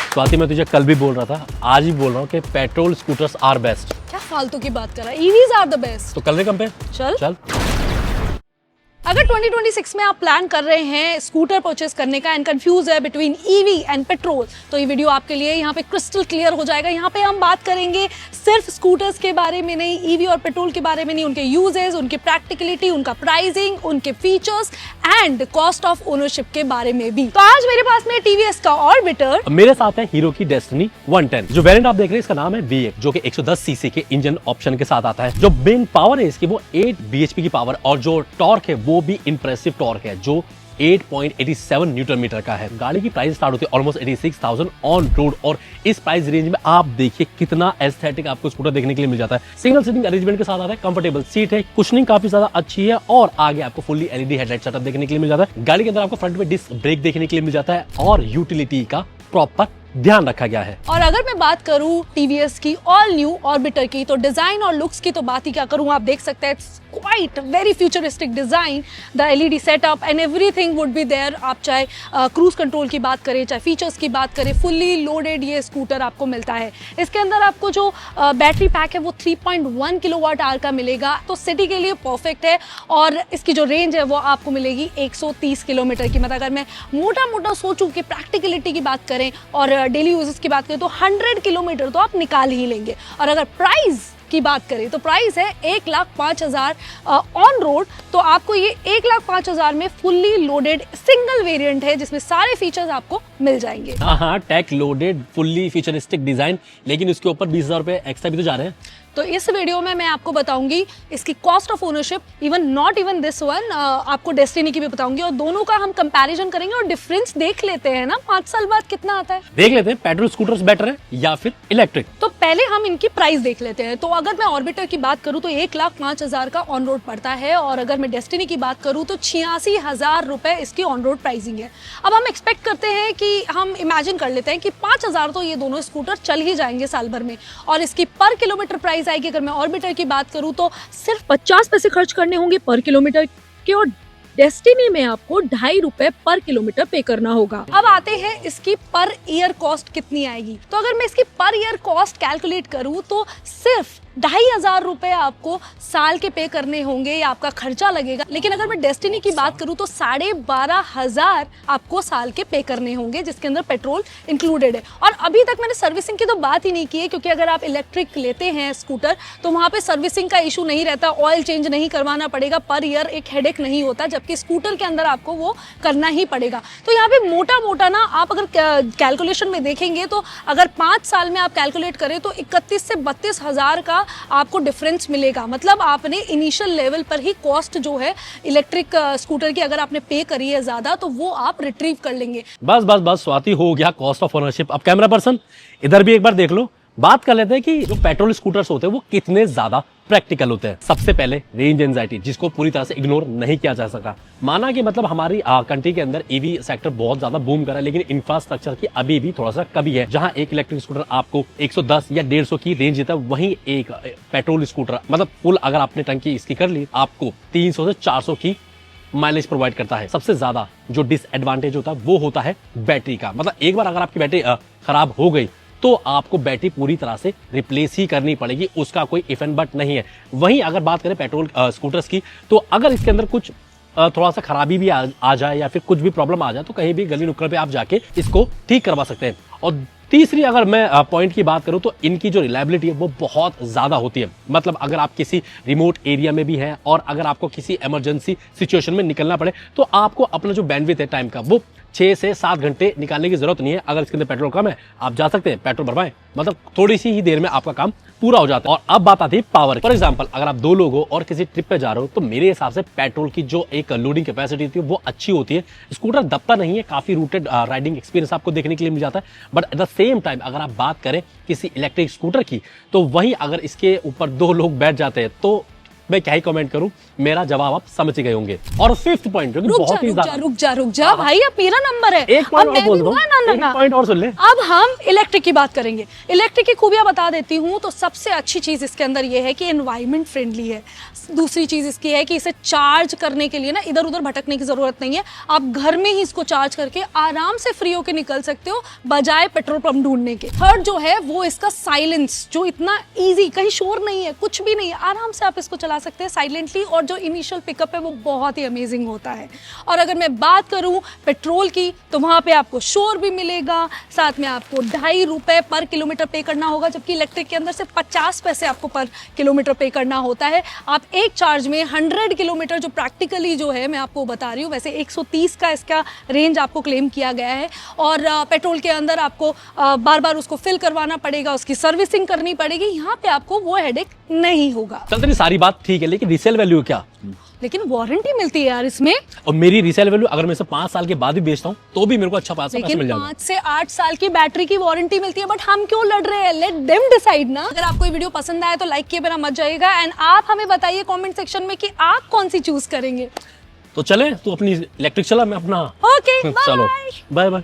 स्वाति, मैं तुझे कल भी बोल रहा था, आज भी बोल रहा हूँ कि पेट्रोल स्कूटर्स आर बेस्ट। क्या फालतू की बात कर रहा है, ईवीज आर द बेस्ट। तो कल कम पे चल। अगर 2026 में आप प्लान कर रहे हैं स्कूटर परचेस करने का एंड कंफ्यूज है बिटवीन ईवी एंड पेट्रोल, तो ये वीडियो आपके लिए यहाँ पे क्रिस्टल क्लियर हो जाएगा। यहाँ पे हम बात करेंगे सिर्फ स्कूटर्स के बारे में नहीं, ईवी और पेट्रोल के बारे में नहीं, उनके यूजेस, उनके प्रैक्टिकलिटी, उनका प्राइसिंग, उनके features and cost of ownership के बारे में भी। तो आज मेरे पास में टीवीएस का ऑर्बिटर, मेरे साथ है हीरो की डेस्टिनी 110। जो वेरिएंट आप देख रहे हैं इसका नाम है V8, जो कि 110 सीसी के इंजन ऑप्शन के साथ आता है। जो मेन पावर है इसकी वो 8 bhp की पावर, और जो टॉर्क है वो भी इंप्रेसिव टॉर्क है जो 8.87 न्यूटन मीटर का है। गाड़ी की प्राइस स्टार्ट होती है ऑलमोस्ट 86,000 ऑन रोड, और इस प्राइस रेंज में आप देखिए कितना एस्थेटिक आपको स्कूटर देखने के लिए मिल जाता है। सिंगल सीटिंग अरेंजमेंट के साथ आता है, कंफर्टेबल सीट है, कुशनिंग काफी ज्यादा अच्छी है, और आगे आपको फुल्ली एलईडी हेडलाइट सेटअप देखने के लिए मिल जाता है। गाड़ी के अंदर आपको फ्रंट में डिस्क ब्रेक देखने के लिए मिल जाता है, और यूटिलिटी का प्रॉपर ध्यान रखा गया है। और अगर मैं बात करूं टीवीएस की ऑल न्यू ऑर्बिटर की, तो डिजाइन और लुक्स की तो बात ही क्या करूं। आप देख सकते हैं quite very futuristic design, the LED setup and everything would be there. आप चाहे क्रूज कंट्रोल की बात करें, चाहे फीचर्स की बात करें, फुल्ली लोडेड ये स्कूटर आपको मिलता है। इसके अंदर आपको जो बैटरी पैक है वो 3.1 किलोवाट आवर का मिलेगा, तो सिटी के लिए परफेक्ट है। और इसकी जो रेंज है वो आपको मिलेगी 130 किलोमीटर की। मतलब अगर मैं मोटा सोचूं कि प्रैक्टिकलिटी की बात करें और डेली यूजेस की बात करें तो 100 किलोमीटर तो आप निकाल ही लेंगे। और अगर प्राइस की बात करें तो प्राइस है 1,05,000 ऑन रोड, तो आपको ये 1,05,000 में फुल्ली लोडेड सिंगल वेरिएंट है जिसमें सारे फीचर्स आपको मिल जाएंगे। हाँ, tech loaded fully futuristic design, लेकिन उसके ऊपर 20,000 रुपए एक्स्ट्रा भी तो जा रहे हैं। तो इस वीडियो में मैं आपको बताऊंगी इसकी cost of ownership, even not even this one, आपको डेस्टिनी की भी बताऊंगी, और दोनों का हम कंपैरिजन करेंगे और डिफरेंस देख लेते हैं ना 5 साल बाद कितना आता है। देख लेते हैं पेट्रोल स्कूटर्स बेटर है या फिर इलेक्ट्रिक। तो पहले हम इनकी प्राइस देख लेते हैं। तो अगर मैं ऑर्बिटर की बात करूं तो 1,05,000 का ऑन रोड पड़ता है, और अगर मैं डेस्टिनी की बात करूं तो 86,000 रुपए इसकी ऑन रोड प्राइसिंग है। अब हम एक्सपेक्ट करते हैं कि हम इमेजिन कर लेते हैं कि 5,000 तो ये दोनों स्कूटर चल ही जाएंगे साल भर में, और इसकी पर किलोमीटर प्राइस आएगी। अगर मैं ऑर्बिटर की बात करूं तो सिर्फ 50 पैसे खर्च करने होंगे पर किलोमीटर के, और डेस्टिनी में आपको 2.5 रुपए पर किलोमीटर पे करना होगा। अब आते हैं इसकी पर ईयर कॉस्ट कितनी आएगी। तो अगर मैं इसकी पर ईयर कॉस्ट कैलकुलेट करूं तो सिर्फ 2,500 रुपए आपको साल के पे करने होंगे, या आपका खर्चा लगेगा। लेकिन अगर मैं डेस्टिनी की बात करूं तो 12,500 आपको साल के पे करने होंगे, जिसके अंदर पेट्रोल इंक्लूडेड है। और अभी तक मैंने सर्विसिंग की तो बात ही नहीं की है, क्योंकि अगर आप इलेक्ट्रिक लेते हैं स्कूटर तो वहां पे सर्विसिंग का इशू नहीं रहता, ऑयल चेंज नहीं करवाना पड़ेगा, पर ईयर एक हेडेक नहीं होता, जबकि स्कूटर के अंदर आपको वो करना ही पड़ेगा। तो यहाँ पे मोटा ना आप अगर कैलकुलेशन में देखेंगे तो अगर 5 साल में आप कैलकुलेट करें तो 31 से 32,000 का आपको डिफरेंस मिलेगा। मतलब आपने इनिशियल लेवल पर ही कॉस्ट जो है इलेक्ट्रिक स्कूटर की अगर आपने पे करी है ज्यादा, तो वो आप रिट्रीव कर लेंगे। बस स्वाति, हो गया कॉस्ट ऑफ ओनरशिप। अब कैमरा पर्सन इधर भी एक बार देख लो। बात कर लेते हैं कि जो पेट्रोल स्कूटर्स होते हैं वो कितने ज्यादा प्रैक्टिकल होते हैं। सबसे पहले रेंज एंजाइटी, जिसको पूरी तरह से इग्नोर नहीं किया जा सका। माना कि मतलब हमारी कंट्री के अंदर ईवी सेक्टर बहुत ज्यादा बूम कर रहा है, लेकिन इंफ्रास्ट्रक्चर की अभी भी थोड़ा सा कमी है। जहां एक इलेक्ट्रिक स्कूटर आपको 110 या 150 की रेंज देता है, वहीं एक पेट्रोल स्कूटर मतलब फुल अगर आपने टंकी इसकी कर ली, आपको 300 से 400 की माइलेज प्रोवाइड करता है। सबसे ज्यादा जो डिसएडवांटेज होता है वो होता है बैटरी का। मतलब एक बार अगर आपकी बैटरी खराब हो गई तो आपको बैटरी पूरी तरह से रिप्लेस ही करनी पड़ेगी, उसका कोई इफ एंड बट नहीं है। वहीं अगर बात करें पेट्रोल स्कूटर्स की, तो अगर इसके अंदर कुछ थोड़ा सा खराबी भी आ जाए या फिर कुछ भी प्रॉब्लम आ जाए, तो कहीं भी गली नुक्कड़ पे आप जाके इसको ठीक करवा सकते हैं। और तीसरी अगर मैं पॉइंट की बात करूं तो इनकी जो रिलायबिलिटी है वो बहुत ज्यादा होती है। मतलब अगर आप किसी रिमोट एरिया में भी हैं और अगर आपको किसी इमरजेंसी सिचुएशन में निकलना पड़े, तो आपको अपना जो बैंडविड्थ है टाइम का, वो 6 से 7 घंटे निकालने की जरूरत नहीं है। अगर इसके अंदर पेट्रोल कम है, आप जा सकते हैं, पेट्रोल भरवाएं, मतलब थोड़ी सी ही देर में आपका काम पूरा हो जाता है। और अब बात आती है पावर। फॉर एग्जांपल अगर आप 2 लोग हो और किसी ट्रिप पे जा रहे हो, तो मेरे हिसाब से पेट्रोल की जो एक लोडिंग कैपेसिटी होती है वो अच्छी होती है। स्कूटर दबता नहीं है, काफी रूटेड राइडिंग एक्सपीरियंस आपको देखने के लिए मिल जाता है। But at the same time अगर आप बात करें किसी इलेक्ट्रिक स्कूटर की, तो वहीं अगर इसके ऊपर 2 लोग बैठ जाते हैं तो मैं क्या ही कमेंट करूं, मेरा जवाब आप समझ ही गए होंगे। और फिफ्थ पॉइंट जो कि बहुत ही ज्यादा, रुक जा भाई, अब मेरा नंबर है। एक पॉइंट और बोल दो, एक पॉइंट और सुन ले। अब हम इलेक्ट्रिक की बात करेंगे। इलेक्ट्रिक की खूबियां बता देती हूँ। तो सबसे अच्छी चीज इसके अंदर ये है कि एनवायरमेंट फ्रेंडली है। दूसरी चीज इसकी है कि इसे चार्ज करने के लिए ना इधर उधर भटकने की जरूरत नहीं है। आप घर में ही इसको चार्ज करके आराम से फ्री होके निकल सकते हो, बजाय पेट्रोल पंप ढूंढने के। थर्ड जो है वो इसका साइलेंस, जो इतना इजी, कहीं शोर नहीं है, कुछ भी नहीं है, आराम से आप इसको चला सकते हैं साइलेंटली। और जो इनिशियल पिकअप है वो बहुत ही अमेजिंग होता है। और अगर मैं बात करूं पेट्रोल की, तो वहां पे आपको शोर भी मिलेगा, साथ में आपको 2.5 रुपए पर किलोमीटर पे करना होगा, जबकि इलेक्ट्रिक के अंदर सिर्फ 50 पैसे आपको पर किलोमीटर पे करना होता है। आप एक चार्ज में 100 किलोमीटर, जो प्रैक्टिकली जो है मैं आपको बता रही हूँ, वैसे 130 का इसका रेंज आपको क्लेम किया गया है। और पेट्रोल के अंदर आपको बार बार उसको फिल करवाना पड़ेगा, उसकी सर्विसिंग करनी पड़ेगी। यहाँ पे आपको वो हेडेक नहीं होगा। चलते, सारी बात ठीक है, लेकिन रीसेल वैल्यू क्या? लेकिन वारंटी मिलती है यार इसमें। और मेरी रीसेल वैल्यू अगर मैं इसे 5 साल के बाद भी बेचता हूँ तो भी मेरे को अच्छा पैसा लेकिन मिल जाएगा। 5 से 8 साल की बैटरी की वारंटी मिलती है, बट हम क्यों लड़ रहे हैं? लेट देम डिसाइड ना। अगर आपको ये वीडियो पसंद आए तो लाइक किए बिना मत जाइएगा। एंड आप हमें बताइए कमेंट सेक्शन में कि आप कौन सी चूज करेंगे। तो चले, तू अपनी इलेक्ट्रिक चला, मैं अपना। ओके, चलो, बाय बाय।